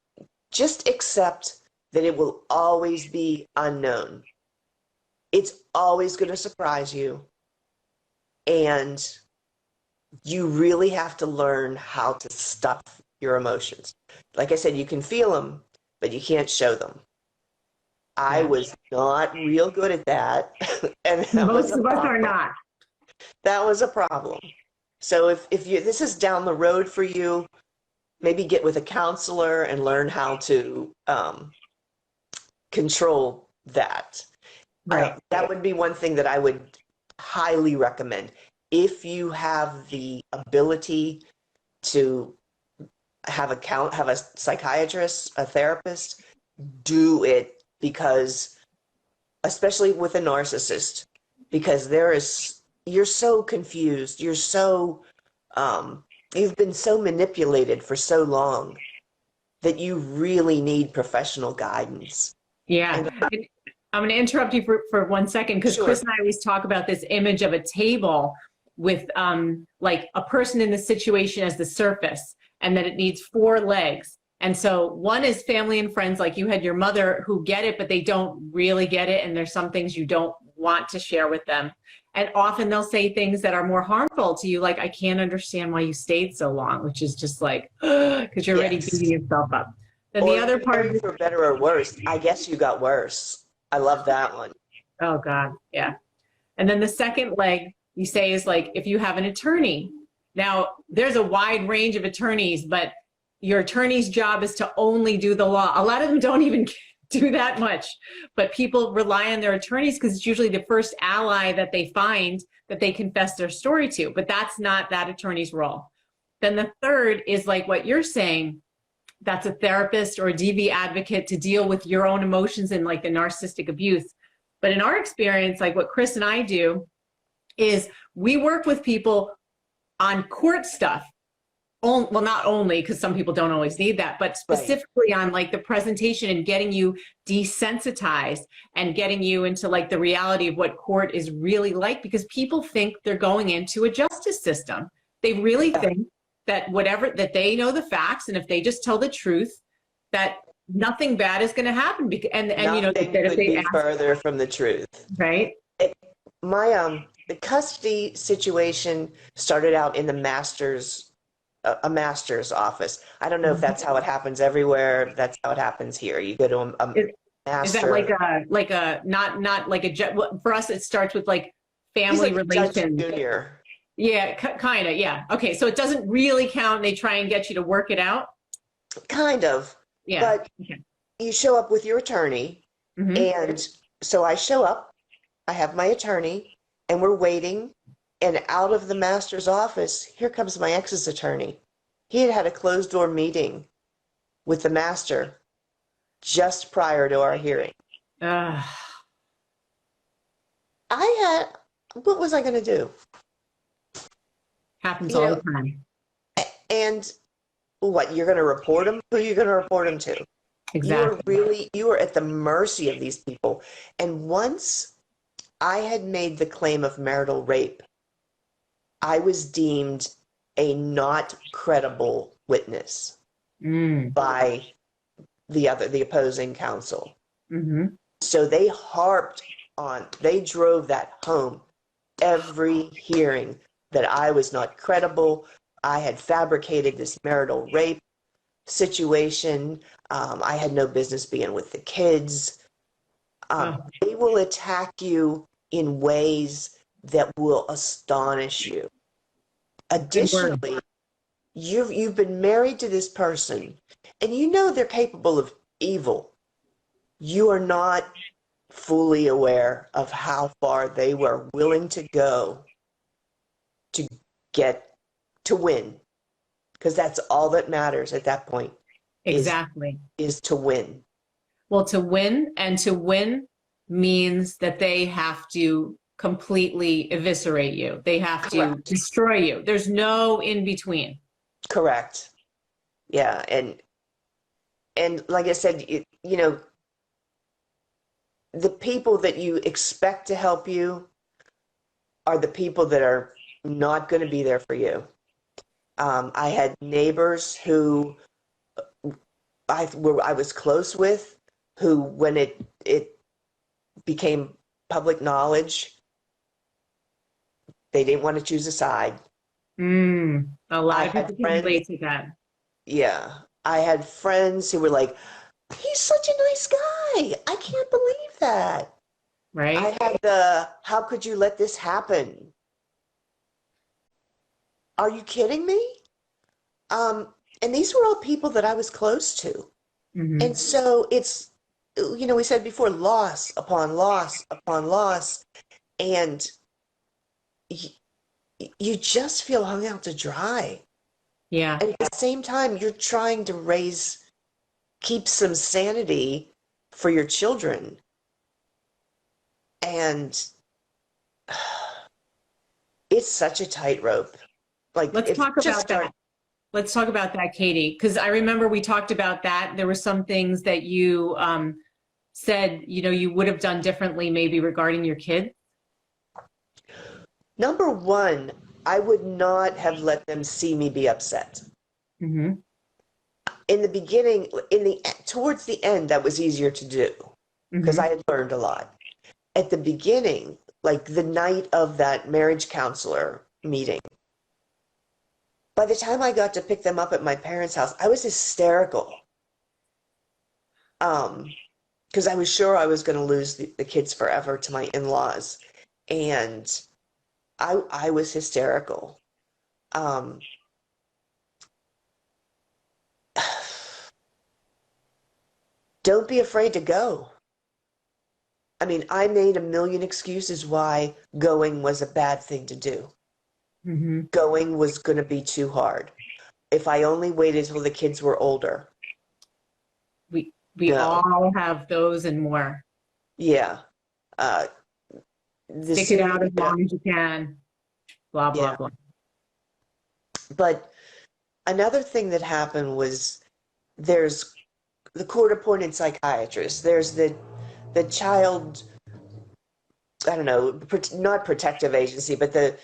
B: just accept that it will always be unknown. It's always going to surprise you. And you really have to learn how to stuff your emotions. Like I said, you can feel them, but you can't show them. I was not real good at that. And
A: most of us are not.
B: That was a problem. So if this is down the road for you, maybe get with a counselor and learn how to control that.
A: Right.
B: That would be one thing that I would highly recommend. If you have the ability to have a psychiatrist, a therapist, do it, because especially with a narcissist, because you're so confused, you're so you've been so manipulated for so long that you really need professional guidance.
A: Yeah. I'm going to interrupt you for 1 second because Chris and I always talk about this image of a table with like a person in the situation as the surface, and that it needs 4 legs. And so one is family and friends, like you had your mother, who get it, but they don't really get it. And there's some things you don't want to share with them. And often they'll say things that are more harmful to you, like, I can't understand why you stayed so long, which is just like, because you're already beating yourself up. Then the other part,
B: for better or worse, I guess you got worse. I love that one.
A: Oh God, yeah. And then the second leg you say is like, if you have an attorney. Now, there's a wide range of attorneys, but your attorney's job is to only do the law. A lot of them don't even do that much, but people rely on their attorneys because it's usually the first ally that they find that they confess their story to, but that's not that attorney's role. Then the third is like what you're saying, that's a therapist or a DV advocate to deal with your own emotions and like the narcissistic abuse. But in our experience, like what Chris and I do is we work with people on court stuff. well, not only because some people don't always need that, but
B: Right.
A: specifically on like the presentation and getting you desensitized and getting you into like the reality of what court is really like, because people think they're going into a justice system. They really
B: Yeah.
A: think that whatever, that they know the facts, and if they just tell the truth, that nothing bad is going to happen. And you know,
B: Nothing
A: that if
B: could
A: they
B: be
A: ask,
B: further from the truth.
A: right?
B: My the custody situation started out in the a master's office. I don't know if that's how it happens everywhere. If that's how it happens here. You go to a
A: Is, is that
B: master.
A: like a not like a for us? It starts with like
B: He's
A: family
B: like a judge
A: relations.
B: junior.
A: Yeah, kind of. Yeah. Okay. So it doesn't really count. They try and get you to work it out.
B: Kind of.
A: Yeah.
B: But
A: Okay.
B: you show up with your attorney,
A: Mm-hmm.
B: and so I show up. I have my attorney, and we're waiting. And out of the master's office, here comes my ex's attorney. He had had a closed door meeting with the master just prior to our hearing.
A: Uh,
B: What was I going to do?
A: happens
B: You
A: all
B: know,
A: the time.
B: and what, you're going to report him? Who are you going to report him to?
A: Exactly.
B: You are at the mercy of these people. And once I had made the claim of marital rape, I was deemed a not credible witness
A: Mm.
B: by the opposing counsel.
A: Mm-hmm.
B: So they drove that home every hearing, that I was not credible. I had fabricated this marital rape situation. I had no business being with the kids. They will attack you in ways that will astonish you. Additionally, you've been married to this person, and you know they're capable of evil. You are not fully aware of how far they were willing to go to get to win, because that's all that matters at that point
A: Exactly.
B: is to win.
A: Well, to win means that they have to completely eviscerate you. They have to
B: Correct.
A: destroy you. There's no in between.
B: Correct. Yeah, and like I said, you know, the people that you expect to help you are the people that are not going to be there for you. I had neighbors who I was close with, who, when it became public knowledge, they didn't want to choose a side.
A: A lot of
B: had
A: people can relate to that.
B: Yeah, I had friends who were like, "He's such a nice guy. I can't believe that."
A: Right?
B: I had "How could you let this happen? Are you kidding me?" And these were all people that I was close to.
A: Mm-hmm.
B: And so it's, you know, we said before, loss upon loss upon loss. And you just feel hung out to dry.
A: Yeah.
B: And at the same time, you're trying to keep some sanity for your children. And it's such a tightrope. Like,
A: Let's talk
B: just
A: about that. Let's talk about that, Katie, because I remember we talked about that. There were some things that you said, you know, you would have done differently, maybe regarding your kids.
B: Number one, I would not have let them see me be upset.
A: Mm-hmm.
B: In the beginning, towards the end, that was easier to do because I had learned a lot. At the beginning, like the night of that marriage counselor meeting, by the time I got to pick them up at my parents' house, I was hysterical. Because I was sure I was going to lose the kids forever to my in-laws. And I was hysterical. Don't be afraid to go. I mean, I made a million excuses why going was a bad thing to do.
A: Mm-hmm.
B: Going was going to be too hard. If I only waited until the kids were older.
A: We
B: No.
A: all have those and more.
B: Yeah.
A: Stick it out as long as you can. Blah, blah,
B: Yeah.
A: blah.
B: But another thing that happened was there's the court-appointed psychiatrist. There's the child, I don't know, not protective agency, but the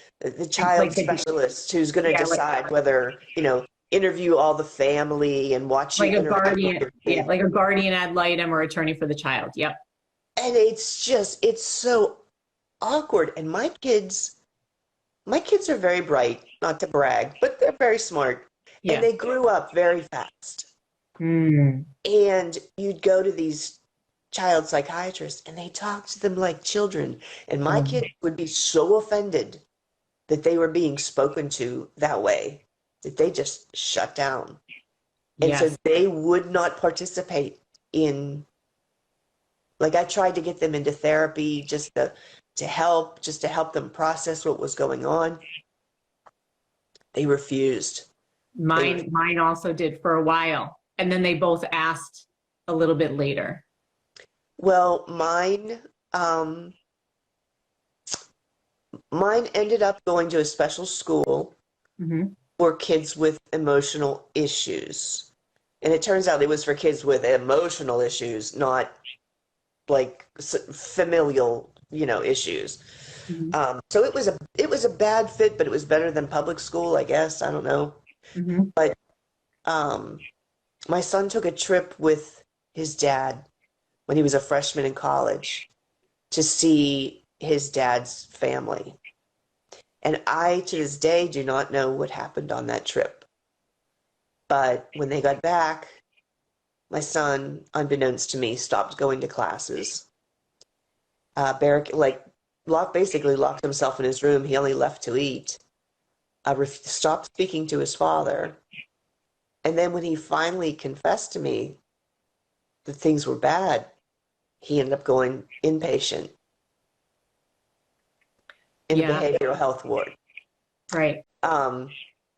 B: child
A: Like the,
B: specialist who's going to
A: yeah,
B: decide whether, interview all the family and watch you
A: like a
B: interact with
A: guardian,
B: your
A: yeah,
B: kid.
A: like a guardian ad litem or attorney for the child. Yep.
B: And it's so awkward. And my kids are very bright, not to brag, but they're very smart. And
A: Yeah.
B: they grew up very fast.
A: Mm.
B: And you'd go to these child psychiatrists and they talk to them like children. And my
A: Um,
B: kids would be so offended that they were being spoken to that way that they just shut down. And so
A: yes.
B: they would not participate in, like, I tried to get them into therapy just to help them process what was going on. They refused.
A: Mine also did for a while. And then they both asked a little bit later.
B: Well, mine ended up going to a special school
A: Hmm.
B: for kids with emotional issues. And it turns out it was for kids with emotional issues, not like familial, issues.
A: Hmm.
B: So it was a bad fit, but it was better than public school, I guess. I don't know.
A: Hmm.
B: But um, my son took a trip with his dad when he was a freshman in college to see his dad's family. And I, to this day, do not know what happened on that trip. But when they got back, my son, unbeknownst to me, stopped going to classes. Basically locked himself in his room. He only left to eat. Stopped speaking to his father. And then when he finally confessed to me that things were bad, he ended up going inpatient in a
A: Yeah.
B: behavioral health ward.
A: Right.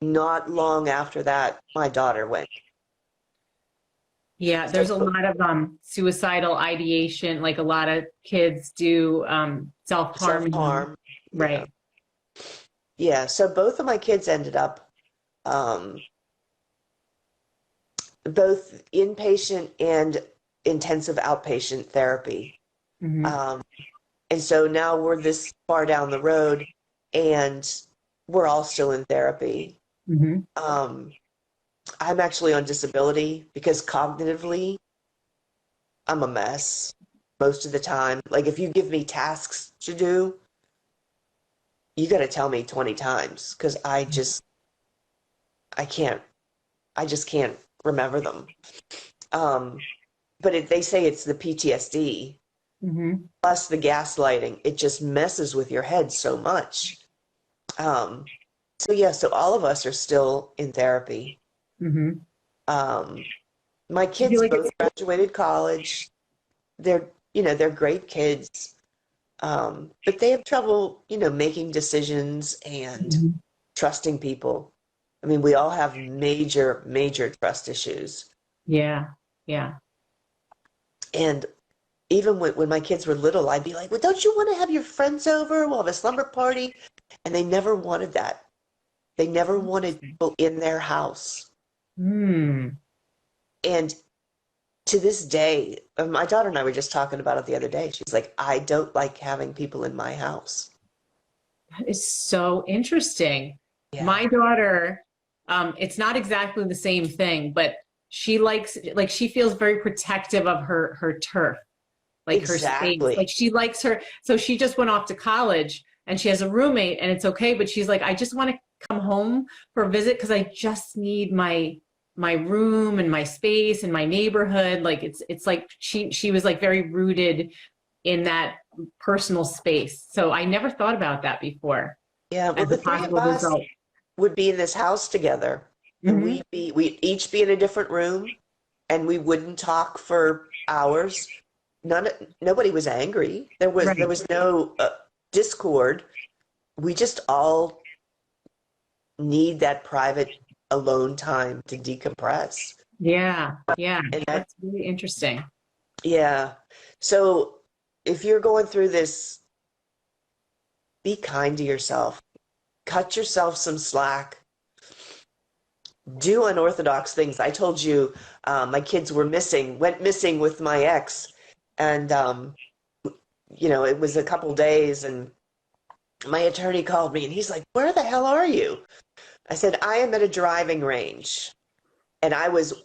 B: Not long after that, my daughter went.
A: Yeah. There's a lot of suicidal ideation, like a lot of kids do self-harming.
B: Self-harm.
A: Right.
B: Yeah. So both of my kids ended up both inpatient and intensive outpatient therapy.
A: Hmm.
B: And so now we're this far down the road and we're all still in therapy.
A: Hmm.
B: I'm actually on disability because cognitively I'm a mess most of the time. Like if you give me tasks to do, you got to tell me 20 times because I just can't remember them. But they say it's the PTSD
A: Hmm.
B: plus the gaslighting. It just messes with your head so much. So all of us are still in therapy.
A: Hmm.
B: My
A: I feel
B: kids
A: like
B: both graduated college. They're great kids. But they have trouble, making decisions and
A: Mhm.
B: trusting people. I mean, we all have major, major trust issues.
A: Yeah. Yeah.
B: And even when my kids were little, I'd be like, well, don't you want to have your friends over? We'll have a slumber party. And they never wanted that. They never wanted people in their house.
A: Hmm.
B: And to this day, my daughter and I were just talking about it the other day. She's like, I don't like having people in my house.
A: That is so interesting.
B: Yeah,
A: My daughter, it's not exactly the same thing, but she likes, like, she feels very protective of her turf, like her space.
B: exactly.
A: Like she likes her. So she just went off to college and she has a roommate and it's okay. But she's like, I just want to come home for a visit because I just need my room and my space and my neighborhood. Like it's like she was like very rooted in that personal space. So I never thought about that before
B: Yeah, well,
A: as a
B: the three of
A: possible
B: us
A: result.
B: would be in this house together, and
A: Hmm.
B: we'd each be in a different room, and we wouldn't talk for hours. Nobody was angry. There
A: Right.
B: was no discord. We just all need that private alone time to decompress.
A: Yeah. Yeah.
B: And that,
A: That's really interesting.
B: yeah. So if you're going through this, be kind to yourself. Cut yourself some slack. do unorthodox things. I told you my kids went missing with my ex, and it was a couple days, and my attorney called me, and he's like, "Where the hell are you?" I said, "I am at a driving range," and I was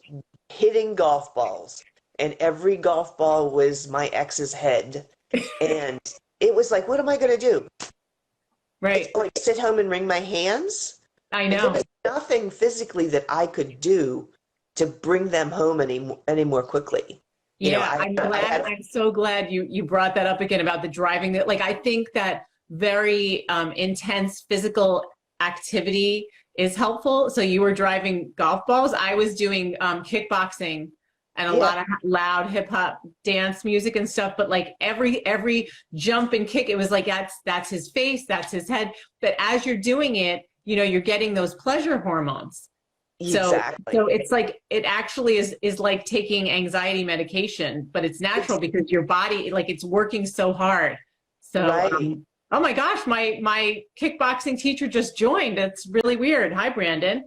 B: hitting golf balls, and every golf ball was my ex's head, and it was like, what am I going to do?
A: Right.
B: Like sit home and wring my hands?
A: I
B: There
A: know.
B: was nothing physically that I could do to bring them home any more quickly.
A: Yeah, I'm so glad you brought that up again about the driving. That, like, I think that very intense physical activity is helpful. So you were driving golf balls. I was doing kickboxing and a lot of loud hip hop dance music and stuff. But like every jump and kick, it was like that's his face, that's his head. But as you're doing it, you're getting those pleasure hormones.
B: Exactly.
A: So it's like, it actually is like taking anxiety medication, but it's natural because your body, like, it's working so hard. So,
B: right.
A: Oh my gosh, my kickboxing teacher just joined. That's really weird. Hi, Brandon.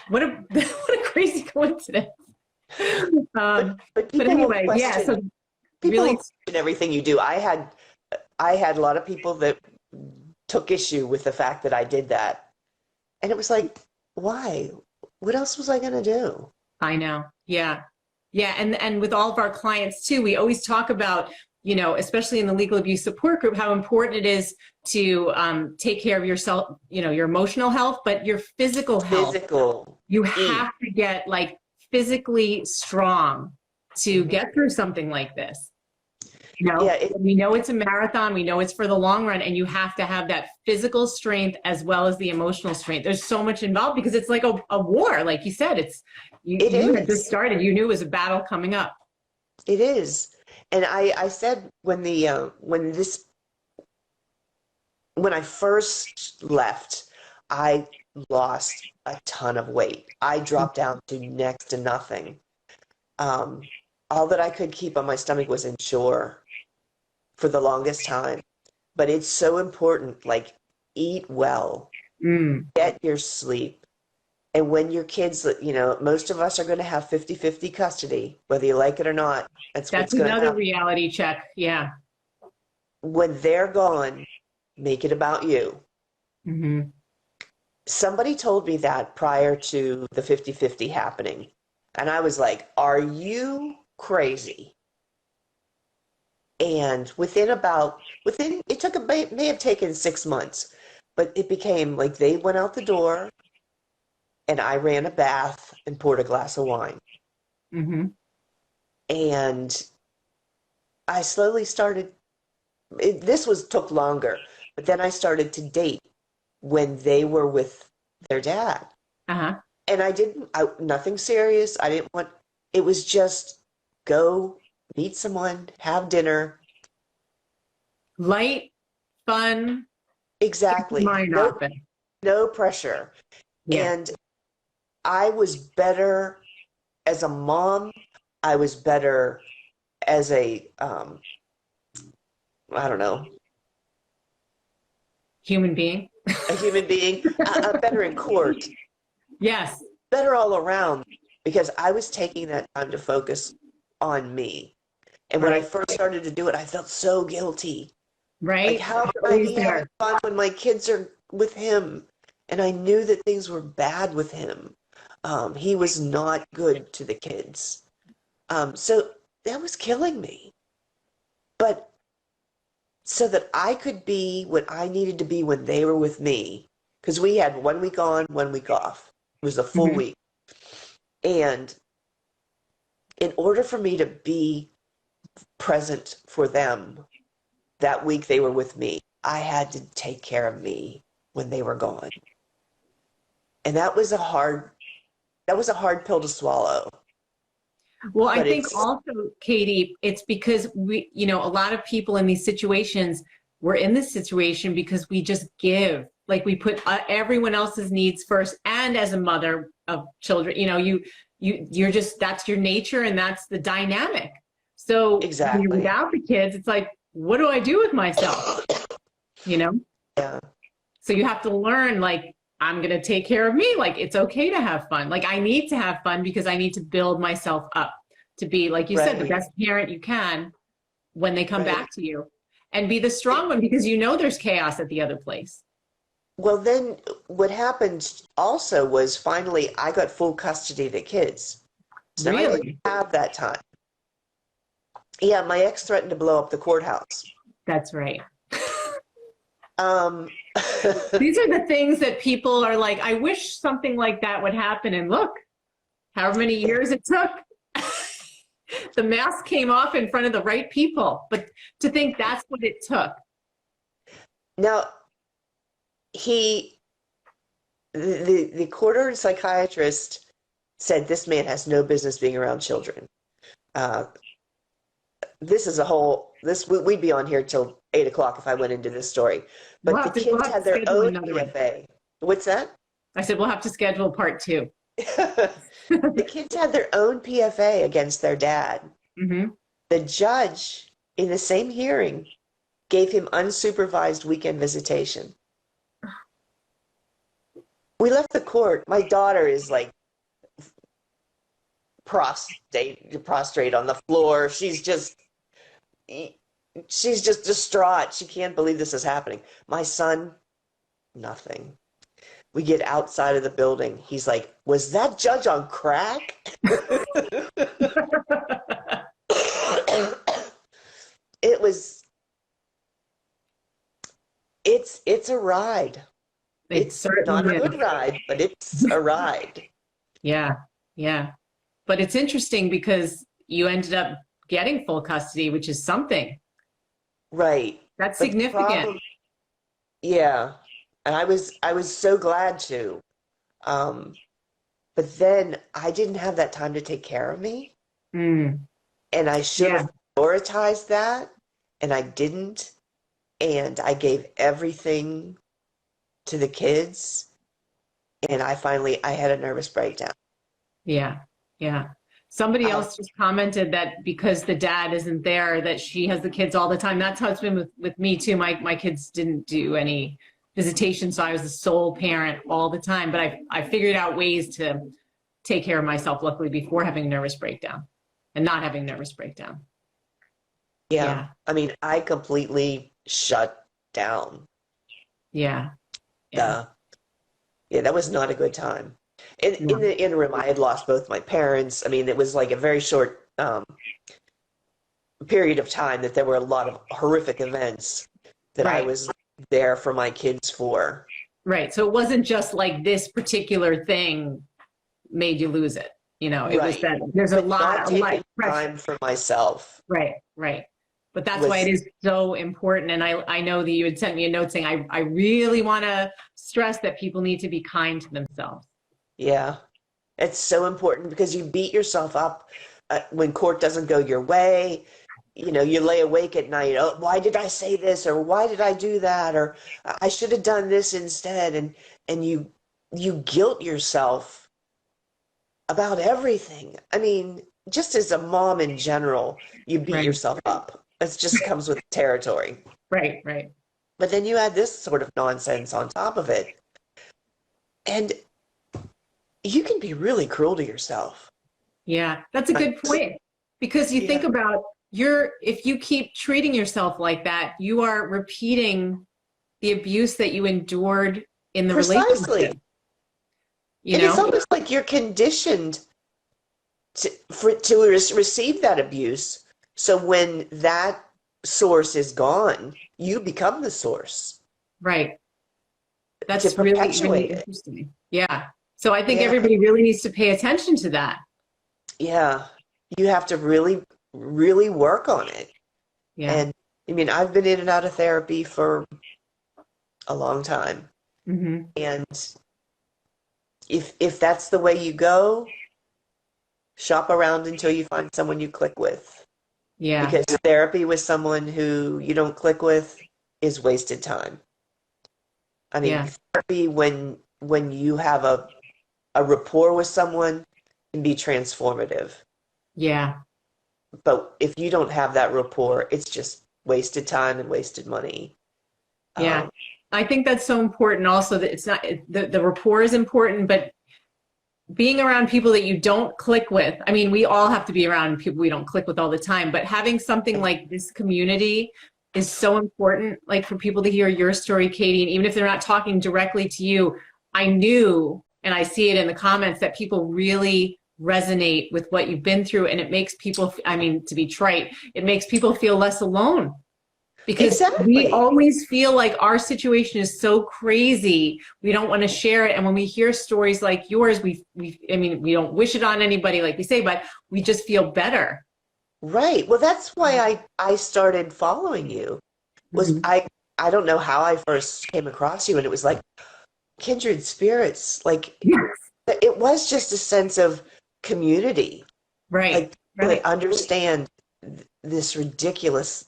A: What a what a crazy coincidence.
B: But
A: anyway, yeah. So
B: people
A: really,
B: question everything you do. I had a lot of people that took issue with the fact that I did that, and it was like, why? What else was I going to do?
A: I know. Yeah. Yeah. And with all of our clients too, we always talk about, especially in the legal abuse support group, how important it is to take care of yourself, your emotional health, but your physical health. You have to get like physically strong to get through something like this. We know it's a marathon. We know it's for the long run, and you have to have that physical strength as well as the emotional strength. There's so much involved because it's like a war, like you said. You had just started. You knew it was a battle coming up.
B: It is, and I said when I first left, I lost a ton of weight. I dropped down to next to nothing. All that I could keep on my stomach was Ensure for the longest time. But it's so important, like, eat well, get your sleep. And when your kids, most of us are going to have 50-50 custody, whether you like it or not. That's what's going to happen.
A: Another reality check. Yeah.
B: When they're gone, make it about you.
A: Mm-hmm.
B: Somebody told me that prior to the 50-50 happening. And I was like, are you crazy? And it may have taken 6 months, but it became like they went out the door and I ran a bath and poured a glass of wine.
A: Mm-hmm.
B: And I slowly started, took longer, but then I started to date when they were with their dad.
A: Uh-huh.
B: And nothing serious. It was just go meet someone, have dinner.
A: Light, fun.
B: Exactly. No pressure.
A: Yeah.
B: And I was better as a mom. I was better as I don't know.
A: Human being.
B: A human being. Better in court.
A: Yes.
B: Better all around because I was taking that time to focus on me. And when I first started to do it, I felt so guilty.
A: Right.
B: Like, how can I be having fun when my kids are with him? And I knew that things were bad with him. He was not good to the kids. So that was killing me. But so that I could be what I needed to be when they were with me, because we had 1 week on, 1 week off. It was a full week. And in order for me to be present for them that week they were with me, I had to take care of me when they were gone. And that was a hard pill to swallow.
A: Well, I think also, Katie, it's because we, a lot of people in these situations, we're in this situation because we just give. Like, we put everyone else's needs first. And as a mother of children, you're just, that's your nature and that's the dynamic. So
B: exactly.
A: Without the kids, it's like, what do I do with myself?
B: Yeah.
A: So you have to learn, like, I'm going to take care of me. Like, it's okay to have fun. Like, I need to have fun because I need to build myself up to be, like you said, the
B: Right,
A: best parent you can when they come
B: right.
A: back to you, and be the strong one because you know there's chaos at the other place.
B: Well, then what happened also was finally I got full custody of the kids. So I didn't
A: Really?
B: have that time. Yeah, my ex threatened to blow up the courthouse.
A: That's right.
B: Um,
A: These are the things that people are like, I wish something like that would happen. And look, however many years it took, the mask came off in front of the right people. But to think that's what it took.
B: now he, the court-ordered psychiatrist said this man has no business being around children. Uh, this is a whole, we'd be on here till 8 o'clock if I went into this story. But the
A: We'll
B: kids
A: have to
B: had their
A: schedule
B: own
A: another one.
B: PFA. What's that?
A: I said, we'll have to schedule part 2.
B: The kids had their own PFA against their dad.
A: Mm-hmm.
B: The judge, in the same hearing, gave him unsupervised weekend visitation. We left the court. My daughter is like prostrate on the floor. She's just distraught. She can't believe this is happening. My son, nothing. We get outside of the building. He's like, was that judge on crack? It was, it's a ride.
A: It
B: It's not
A: certainly
B: a
A: is.
B: good ride, but it's a ride.
A: Yeah, yeah. But it's interesting because you ended up getting full custody, which is something.
B: Right.
A: That's
B: But the
A: significant.
B: problem, yeah. And I was so glad to. But then I didn't have that time to take care of me.
A: Mm,
B: And I should
A: yeah,
B: have prioritized that. And I didn't. And I gave everything to the kids. And I had a nervous breakdown.
A: yeah, yeah. Somebody
B: Um,
A: else just commented that because the dad isn't there, that she has the kids all the time. That's how it's been with me too. My kids didn't do any visitation, so I was the sole parent all the time. But I figured out ways to take care of myself, luckily, before having a nervous breakdown and not having a nervous breakdown.
B: yeah.
A: Yeah,
B: I mean, I completely shut down.
A: yeah, yeah.
B: Yeah, that was not a good time. In
A: No.
B: the interim, I had lost both my parents. I mean, it was like a very short period of time that there were a lot of horrific events that I
A: Right.
B: was there for my kids for.
A: Right. So it wasn't just like this particular thing made you lose it. You know, it was
B: Right.
A: that there's a
B: But
A: lot
B: not
A: of
B: taking
A: pressure.
B: time for myself
A: Right, right. But that's why
B: was,
A: it is so important. And I know that you had sent me a note saying, I really want to stress that people need to be kind to themselves.
B: yeah, it's so important because you beat yourself up when court doesn't go your way. You know, you lay awake at night. Oh, why did I say this? Or why did I do that? Or I should have done this instead. And you guilt yourself about everything. I mean, just as a mom in general, you beat
A: Right,
B: yourself up. It just comes with the territory.
A: right, right.
B: But then you add this sort of nonsense on top of it. And you can be really cruel to yourself.
A: Yeah, that's a good point. Because you think
B: Yeah,
A: about if you keep treating yourself like that, you are repeating the abuse that you endured in the
B: precisely.
A: relationship, you
B: And it's
A: know?
B: almost like you're conditioned to receive that abuse. So when that source is gone, you become the source
A: Right.
B: to
A: That's really, really
B: perpetuate it.
A: interesting. Yeah. So I think
B: Yeah,
A: everybody really needs to pay attention to that.
B: yeah. You have to really, really work on it.
A: Yeah.
B: And I mean, I've been in and out of therapy for a long time.
A: Hmm.
B: And if that's the way you go, shop around until you find someone you click with.
A: Yeah.
B: Because therapy with someone who you don't click with is wasted time. I mean,
A: Yeah.
B: therapy when you have a rapport with someone can be transformative.
A: Yeah.
B: But if you don't have that rapport, it's just wasted time and wasted money.
A: Yeah.
B: Um,
A: I think that's so important also, that it's not, the rapport is important, but being around people that you don't click with. I mean, we all have to be around people we don't click with all the time, but having something like this community is so important, like for people to hear your story, Katie, and even if they're not talking directly to you, I knew, and I see it in the comments, that people really resonate with what you've been through, and it makes people, I mean, to be trite, it makes people feel less alone. Because we
B: Exactly.
A: always feel like our situation is so crazy, we don't want to share it. And when we hear stories like yours, I mean, we don't wish it on anybody, like we say, but we just feel better.
B: Right. Well, that's why I started following you. Was
A: Mhm.
B: I don't know how I first came across you, and it was like kindred spirits. Like
A: Yes.
B: it was just a sense of community.
A: Right,
B: Like people that
A: right.
B: understand this ridiculous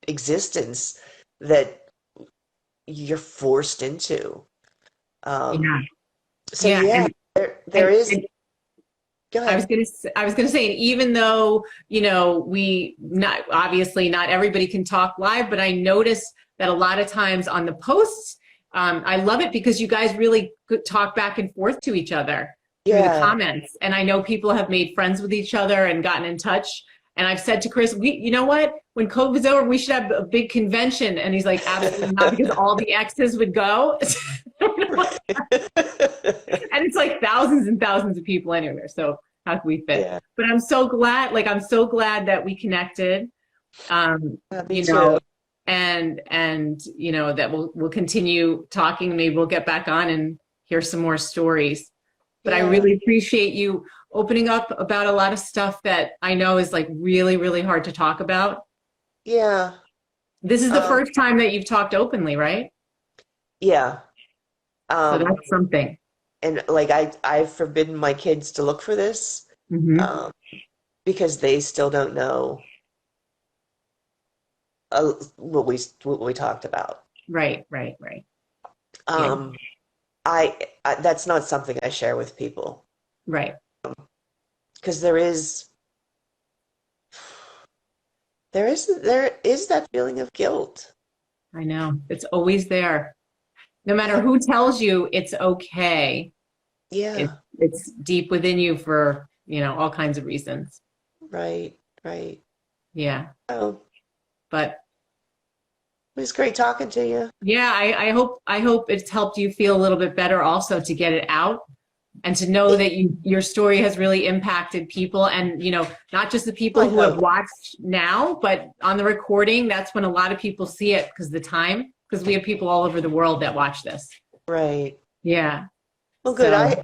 B: existence that you're forced into.
A: Yeah,
B: So
A: yeah.
B: yeah, there
A: And,
B: is.
A: and
B: Go
A: I was
B: ahead.
A: gonna say, and even though, we not, obviously not everybody can talk live, but I notice that a lot of times on the posts, I love it because you guys really talk back and forth to each other through the
B: Yeah.
A: comments. And I know people have made friends with each other and gotten in touch. And I've said to Chris, you know what? When COVID's over, we should have a big convention. And he's like, absolutely not, because all the exes would go. And it's like thousands and thousands of people anywhere. So how can we fit?
B: Yeah.
A: But I'm so glad that we connected. Um,
B: Me
A: you
B: too.
A: know, and that we'll continue talking. Maybe we'll get back on and hear some more stories. But I
B: Yeah.
A: really appreciate you opening up about a lot of stuff that I know is like really, really hard to talk about.
B: Yeah.
A: This is the
B: Um,
A: first time that you've talked openly, right?
B: yeah.
A: So
B: Um,
A: that's something.
B: and like I've forbidden my kids to look for this,
A: Hmm.
B: um, because they still don't know what we talked about.
A: Right, right, right. Yeah,
B: Um, I that's not something I share with people
A: right.
B: because there is that feeling of guilt.
A: I know. It's always there. No matter
B: Yeah.
A: who tells you it's okay,
B: Yeah.
A: it's deep within you for, all kinds of reasons.
B: Right. Right.
A: Yeah.
B: Oh,
A: But
B: it was great talking to you.
A: yeah, I hope it's helped you feel a little bit better also to get it out and to know that your story has really impacted people, and not just the people
B: I
A: who have
B: hope.
A: watched now, but on the recording, that's when a lot of people see it because we have people all over the world that watch this.
B: Right.
A: Yeah.
B: Well, good.
A: So,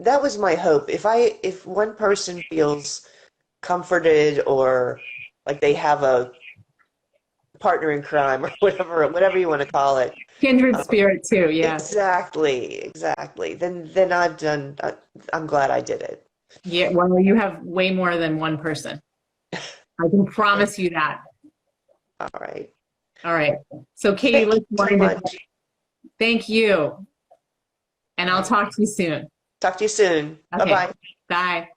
B: That was my hope. If one person feels comforted or like they have a partner in crime or whatever you want to call it.
A: kindred
B: Um,
A: spirit too. Yeah.
B: exactly. Then I've done. I'm glad I did it.
A: Yeah. Well, you have way more than one person. I can
B: Thank-
A: promise you that.
B: All right.
A: All right. So Katie,
B: Thank you
A: let's
B: so
A: wind it.
B: much.
A: Thank you. And
B: All
A: I'll
B: right.
A: talk to you soon.
B: Talk to you soon. Bye
A: Okay.
B: bye.
A: Bye.